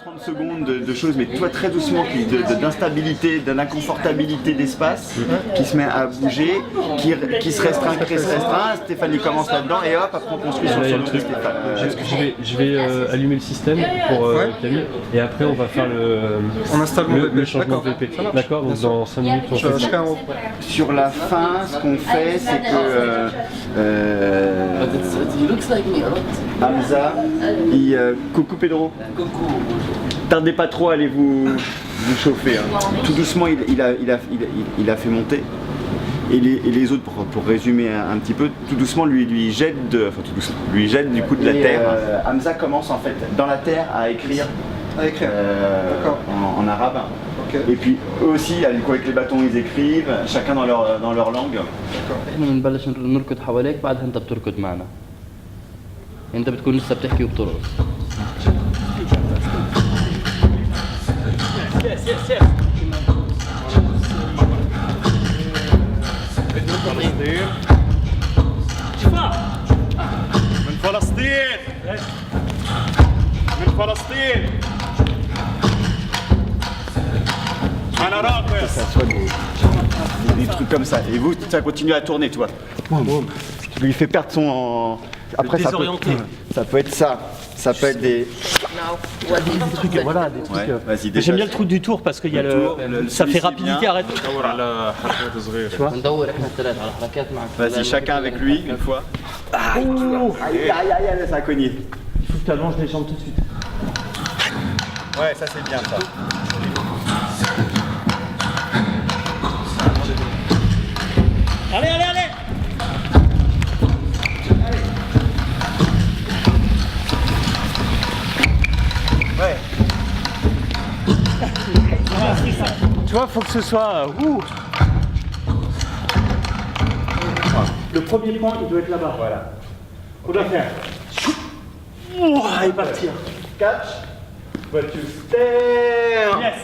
30 secondes de choses, mais toi très doucement, d'instabilité, d'inconfortabilité d'espace, qui se met à bouger, qui se restreint, Stéphanie commence là-dedans et hop, après on construit sur le truc. Je vais allumer le système pour Camille et après on va faire on installe le changement de VP. D'accord, donc dans 5 minutes on fait ça. Sur la fin, ce qu'on fait, c'est que Hamza, coucou Pedro. Tardez pas trop, allez vous chauffer. Hein. Tout doucement, il a fait monter. Et les autres, pour résumer un petit peu, tout doucement lui jette du coup de la terre. Hamza commence en fait dans la terre à écrire en arabe. Okay. Et puis eux aussi, avec les bâtons, ils écrivent, chacun dans leur langue. انت بتكون لسه بتحكي وبترقص. من فلسطين من فلسطين انا راقص. Des trucs comme ça. Et vous, ça continue à tourner, toi. Tu lui fais perdre son... Après, ça peut être ça. Ça peut être des trucs, voilà, des trucs. Ouais, j'aime bien le truc du tour parce qu'il y a ça fait rapidité, arrête. Tu vois. Vas-y, chacun avec lui, une fois. Aïe, ça a cogné. Il faut que tu allonges les jambes tout de suite. Ouais, ça c'est bien ça. Allez, allez, allez! Ouais. Tu vois, faut que ce soit. Le premier point, il doit être là-bas. Voilà. Faut la faire. Et partir. Catch. But you stare. Yes.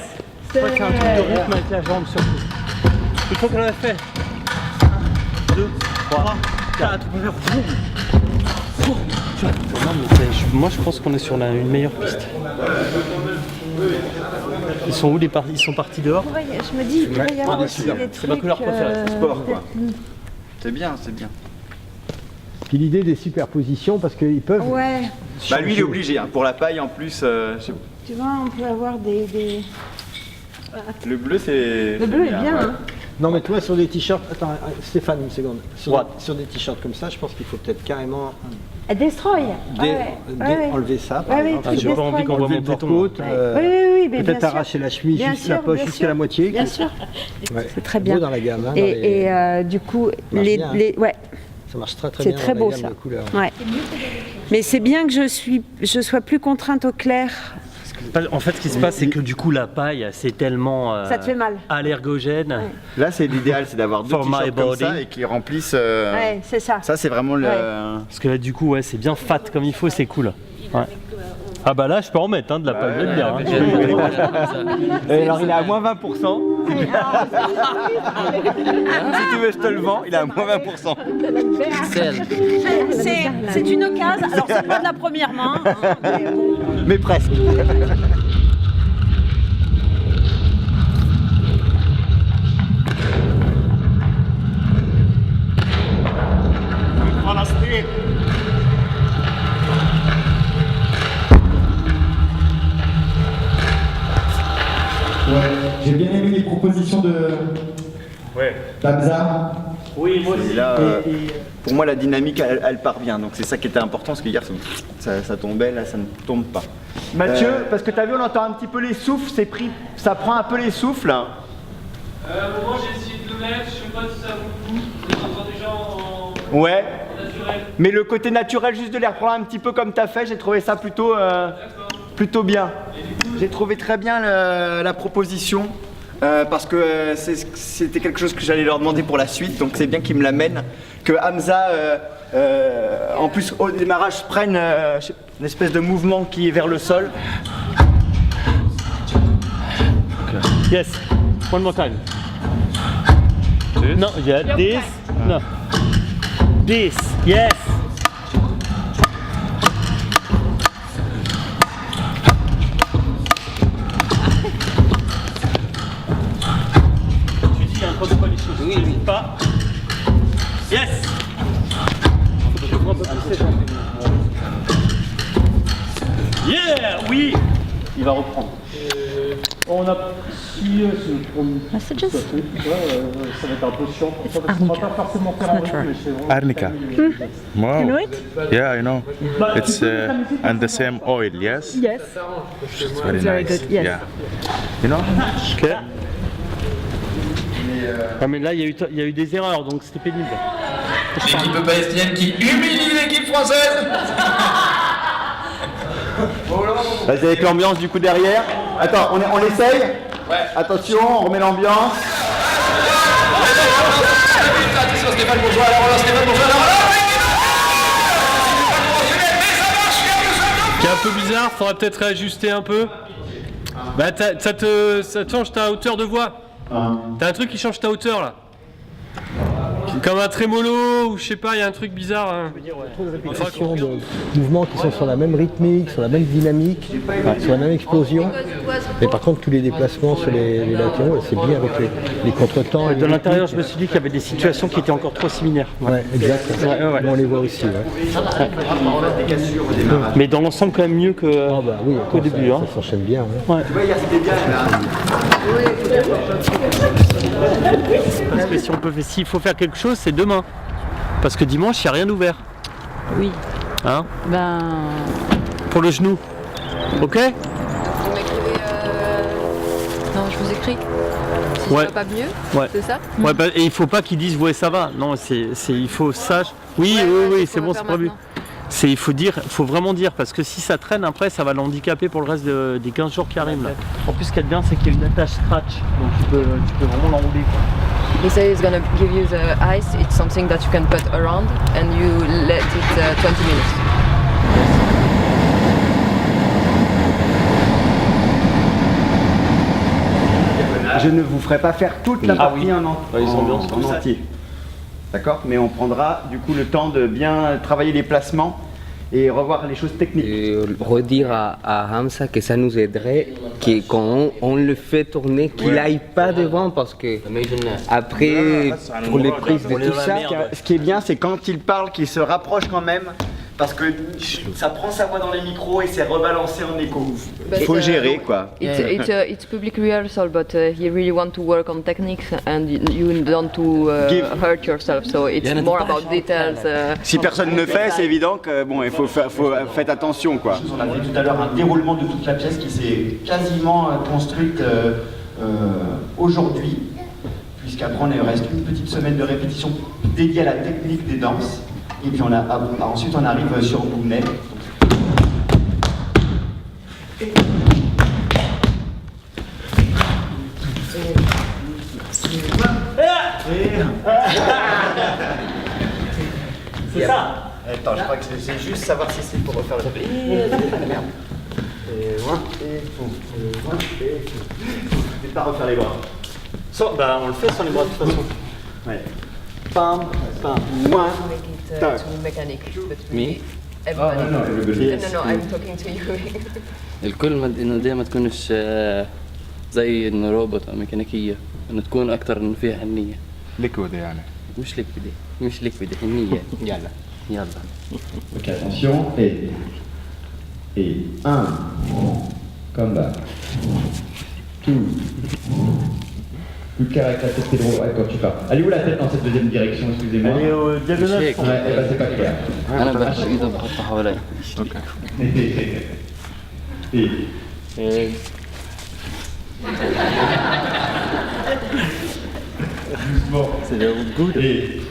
Toi, c'est un truc de rythme avec la jambe surtout. Une fois qu'on l'a fait. 1, 2, 3, 4. Moi je pense qu'on est sur une meilleure piste. Ils sont où les partis? Ils sont partis dehors? Ouais, je me dis, il pourrait y avoir aussi des trucs... C'est ma couleur préférée, c'est sport quoi. C'est bien, c'est bien. Puis l'idée des superpositions parce qu'ils peuvent... Ouais. Bah lui il est obligé, hein. Pour la paille en plus... Tu vois, on peut avoir des... Le bleu c'est... Le bleu est bien, hein. Non mais toi sur des t-shirts, attends Stéphane une seconde, sur des t-shirts comme ça je pense qu'il faut peut-être carrément destroy. Enlever ça par exemple. J'ai pas envie qu'on voit mon téton. Peut-être arracher la chemise, juste la poche, jusqu'à la moitié. Bien sûr. Ouais. C'est très bien. Beau dans la gamme. Hein, et du coup, ouais. Ça marche très bien. C'est très beau ça. Ouais. Mais c'est bien que je sois plus contrainte au clair. En fait, ce qui se passe, c'est que du coup, la paille, c'est tellement ça te fait mal. Allergogène. Ouais. Là, c'est l'idéal, c'est d'avoir deux t-shirts comme ça et qui remplissent. Ouais, c'est ça. Ça, c'est vraiment le. Parce que là, du coup, ouais, c'est bien fat comme il faut, c'est cool. Ouais. Ah bah là, je peux en mettre hein, de la paille, je vais bien. Et alors, il est à moins 20%. Si tu veux, je te le vends, il est à moins 20%. C'est une occasion. Alors, c'est pas de la première main. Hein, mais presque. Ouais, j'ai bien aimé les propositions d'Hamza. Oui, moi aussi. Là, pour moi, la dynamique, elle part bien. Donc c'est ça qui était important, parce que hier, ça tombait, là, ça ne tombe pas. Mathieu, parce que tu as vu, on entend un petit peu les souffles, ça prend un peu les souffles. Moi, j'ai essayé de le mettre, je sais pas si ça vous pousse, je entends déjà en... Ouais. Naturel. Mais le côté naturel, juste de les reprendre un petit peu comme tu as fait, j'ai trouvé ça plutôt bien. J'ai trouvé très bien la proposition parce que c'était quelque chose que j'allais leur demander pour la suite, donc c'est bien qu'ils me l'amènent. Que Hamza, en plus au démarrage, prenne une espèce de mouvement qui est vers le sol. Yes, one more time. No, yeah, this, no. This, yes. pas. Yes. Yeah, oui. Il va reprendre. On a si Messages? ça va être un peu chiant pour ça parce qu'on va pas forcément faire un rythme, mais c'est vraiment Arnica. You know Wow. it? Yeah, I know. It's and the same oil, yes? Yes. It's very Very nice. good, yes. Yeah. You know? Ok. Ah mais là il y a eu des erreurs donc c'était pénible. L'équipe palestinienne qui humilie l'équipe française. Vas-y avec l'ambiance du coup derrière. Attends, on essaye. Ouais. Attention, on remet l'ambiance. Attention Stéphane Bourgeois, alors relance Stéphane Bourgeois, alors Qui est un peu bizarre, faudrait peut-être réajuster un peu. Bah ça te change ta hauteur de voix. T'as un truc qui change ta hauteur là. Comme un trémolo ou je sais pas, il y a un truc bizarre. Hein. Trop de répétitions de mouvements qui sont sur la même rythmique, sur la même dynamique, sur la même explosion. Mais par contre, tous les déplacements sur les latéraux, c'est bien avec les contretemps. De l'intérieur, je me suis dit qu'il y avait des situations qui étaient encore trop similaires. Ouais, exact. Ouais. On les voit aussi. Ouais. Mais dans l'ensemble, quand même mieux que, Ah bah oui, qu'au début. ça, Hein. ça s'enchaîne bien. Ouais. Tu vois, hier c'était bien là. Parce que si on peut, s'il faut faire quelque chose, c'est demain. Parce que dimanche, il n'y a rien d'ouvert. Oui. Hein? Ben. Pour le genou. Ok? Vous m'écrivez. Non, je vous écris. Si Ouais. ça va pas mieux, Ouais. c'est ça? Ouais, bah, et il faut pas qu'ils disent ouais ça va. Non, il faut sage. Oui, Ouais, oui, ouais, c'est bon, c'est faire prévu. maintenant. Faut vraiment dire parce que si ça traîne après, ça va l'handicaper pour le reste des 15 jours qui arrivent là. En plus, ce qu'il y a de bien, c'est qu'il y a une attache scratch, donc tu peux vraiment l'enrouler. He says he's gonna give you the ice. It's something that you can put around and you let it 20 minutes. Je ne vous ferai pas faire toute la partie en entier. D'accord? Mais on prendra du coup le temps de bien travailler les placements et revoir les choses techniques. Redire à Hamza que ça nous aiderait, que quand on le fait tourner, qu'il n'aille pas devant parce que après, pour les prises de tout ça, Ce qui est bien, c'est quand il parle, qu'il se rapproche quand même, parce que ça prend sa voix dans les micros et c'est rebalancé en écho. Il faut gérer quoi. It's public rehearsal, but he really want to work on techniques and you don't to hurt yourself. So it's more about details. Si personne ne le fait, c'est évident que bon, il faut faites attention quoi. On a vu tout à l'heure un déroulement de toute la pièce qui s'est quasiment construite aujourd'hui, puisqu'après il reste une petite semaine de répétition dédiée à la technique des danses. Et puis ensuite on arrive sur Bounet. C'est ça. Attends, je crois que c'est juste savoir si c'est pour refaire le... Merde. Et loin, et loin, et pas refaire les bras. Bah, on le fait sans les bras de toute façon. Ouais. Pam, pam, moins. Make it to mechanic. Me? Everybody. No, I'm talking to you. الكل انه دي ما تكونش زي انه روبوت او ميكانيكيه، انه تكون اكثر انه فيها حنيه. Liquid يعني. مش ليكويد حنيه. يلا. Ok, attention, et 1, comme là. 2. Plus clair avec la tête, c'est drôle, ouais, quand tu pars. Allez où la tête dans cette deuxième direction, excusez-moi? Elle est au diagonale. مش هيك. Ouais, eh ben c'est pas clair. انا بحط ايده بحطها حوالي. Et doucement. C'est le good. Et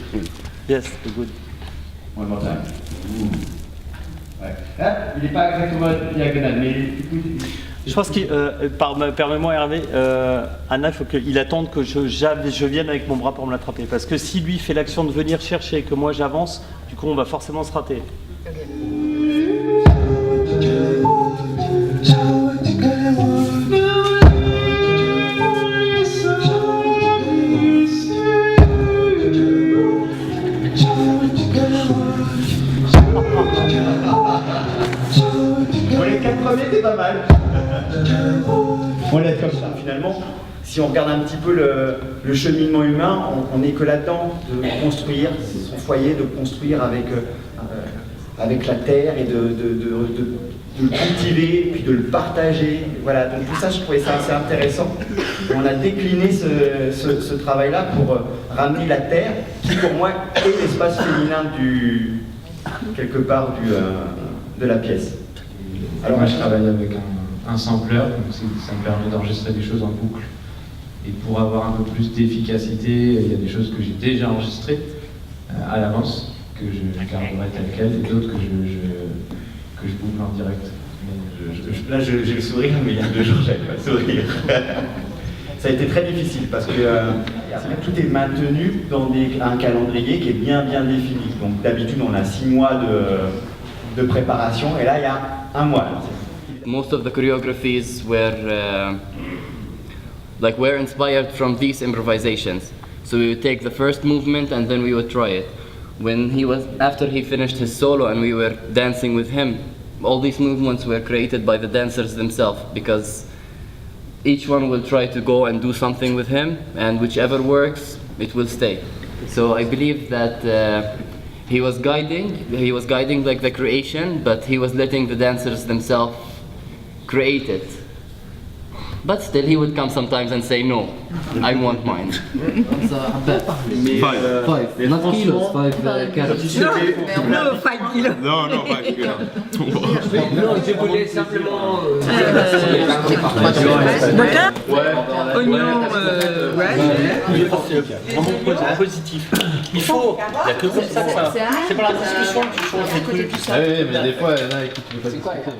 Yes, the good. one more time. Ouais. Ah, il n'est pas exactement diagonal, mais du coup, Je pense qu'il, permets-moi Hervé, Anna, il faut qu'il attende que je vienne avec mon bras pour me l'attraper. Parce que si lui fait l'action de venir chercher et que moi j'avance, du coup on va forcément se rater. Bon, les 4 premiers, c'est pas mal. On laisse comme ça. Finalement, si on regarde un petit peu le cheminement humain, on n'est que là-dedans, de construire son foyer, de construire avec la terre et de le cultiver, puis de le partager. Voilà, donc tout ça, je trouvais ça assez intéressant. Et on a décliné ce travail-là pour ramener la terre, qui pour moi est l'espace féminin quelque part de la pièce. Alors moi je travaille avec un sampler, donc ça me permet d'enregistrer des choses en boucle. Et pour avoir un peu plus d'efficacité, il y a des choses que j'ai déjà enregistrées à l'avance, que je garderai telles quelles, et d'autres que je boucle en direct. Là j'ai le sourire, mais il y a 2 jours j'avais pas le sourire. Ça a été très difficile parce que tout est maintenu dans un calendrier qui est bien défini. Donc d'habitude on a 6 mois de préparation et là il y a 1 mois. Most of the choreographies were inspired from these improvisations. So we would take the first movement and then we would try it. After he finished his solo and we were dancing with him, all these movements were created by the dancers themselves because each one will try to go and do something with him, and whichever works, it will stay. So I believe that he was guiding like the creation, but he was letting the dancers themselves create it. But still, he would come sometimes and say, no, I want mine. 5, not kilos, 5 carats. No, 5 kilos. No, 5 kilos. Non, je voulais simplement... Oignon, Vraiment positif. Il n'y a que comme ça. C'est par la discussion que tu changes les trucs. Ah oui, mais des fois, il y en a qui ne peuvent pas discuter.